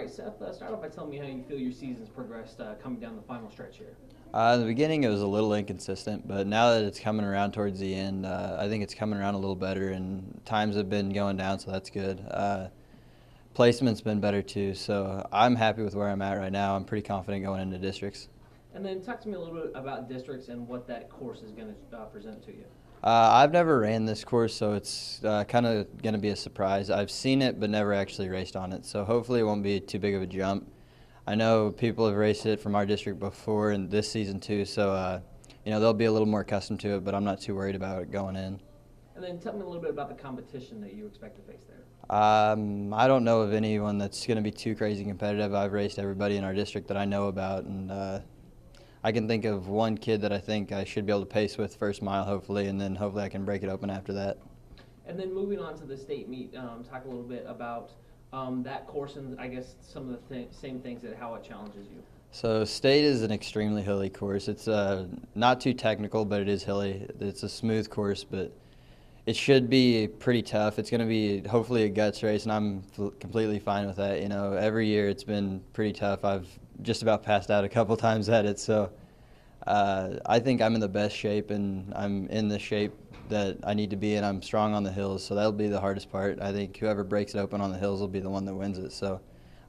right, Seth, start off by telling me how you feel your season's progressed coming down the final stretch here. In the beginning, it was a little inconsistent, but now that it's coming around towards the end, I think it's coming around a little better, and times have been going down, so that's good. Placement's been better too, so I'm happy with where I'm at right now. I'm pretty confident going into districts. And then talk to me a little bit about districts and what that course is going to present to you. I've never ran this course, so it's kind of going to be a surprise. I've seen it, but never actually raced on it, so hopefully it won't be too big of a jump. I know people have raced it from our district before and this season too, so they'll be a little more accustomed to it, but I'm not too worried about it going in. And then tell me a little bit about the competition that you expect to face there. I don't know of anyone that's going to be too crazy competitive. I've raced everybody in our district that I know about, and I can think of one kid that I think I should be able to pace with first mile, hopefully, and then hopefully I can break it open after that. And then moving on to the state meet, talk a little bit about that course and I guess some of the same things that how it challenges you. So state is an extremely hilly course. It's not too technical, but it is hilly. It's a smooth course, but it should be pretty tough. It's going to be hopefully a guts race, and I'm completely fine with that. Every year it's been pretty tough. I've just about passed out a couple times at it, so I think I'm in the best shape, and I'm in the shape that I need to be in. I'm strong on the hills, so that'll be the hardest part. I think whoever breaks it open on the hills will be the one that wins it. So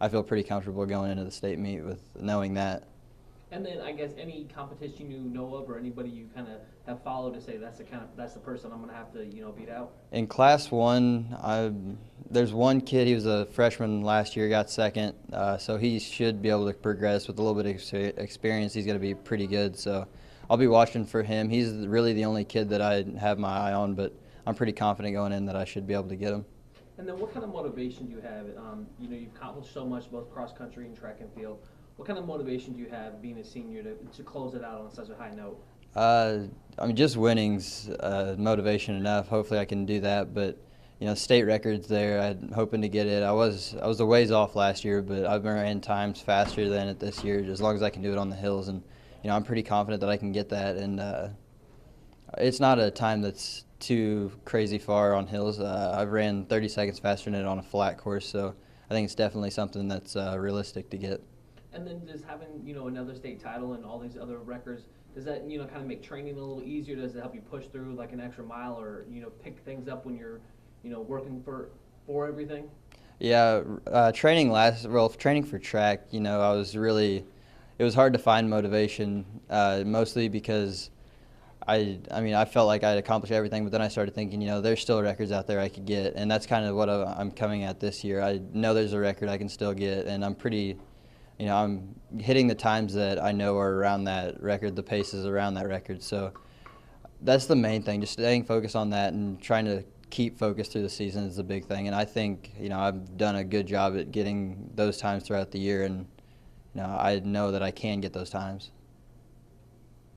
I feel pretty comfortable going into the state meet with knowing that. And then I guess any competition you know of or anybody you kind of have followed to say that's the person I'm going to have to beat out. In Class 1, there's one kid. He was a freshman last year, got second, so he should be able to progress with a little bit of experience. He's going to be pretty good, so I'll be watching for him. He's really the only kid that I have my eye on, but I'm pretty confident going in that I should be able to get him. And then what kind of motivation do you have? You've accomplished so much, both cross country and track and field. What kind of motivation do you have being a senior to close it out on such a high note? Just winning's motivation enough. Hopefully I can do that, but state records there. I'm hoping to get it. I was a ways off last year, but I've ran times faster than it this year, as long as I can do it on the hills, and I'm pretty confident that I can get that. And it's not a time that's too crazy far on hills. I've ran 30 seconds faster than it on a flat course, so I think it's definitely something that's realistic to get. And then just having another state title and all these other records, does that kind of make training a little easier? Does it help you push through like an extra mile or pick things up when you're working for everything? Yeah, training for track, it was hard to find motivation, mostly because I felt like I'd accomplished everything, but then I started thinking, there's still records out there I could get, and that's kind of what I'm coming at this year. I know there's a record I can still get, and I'm pretty, I'm hitting the times that I know are around that record, the paces around that record. So that's the main thing, just staying focused on that and trying to keep focused through the season is the big thing. And I think, I've done a good job at getting those times throughout the year, and I know that I can get those times.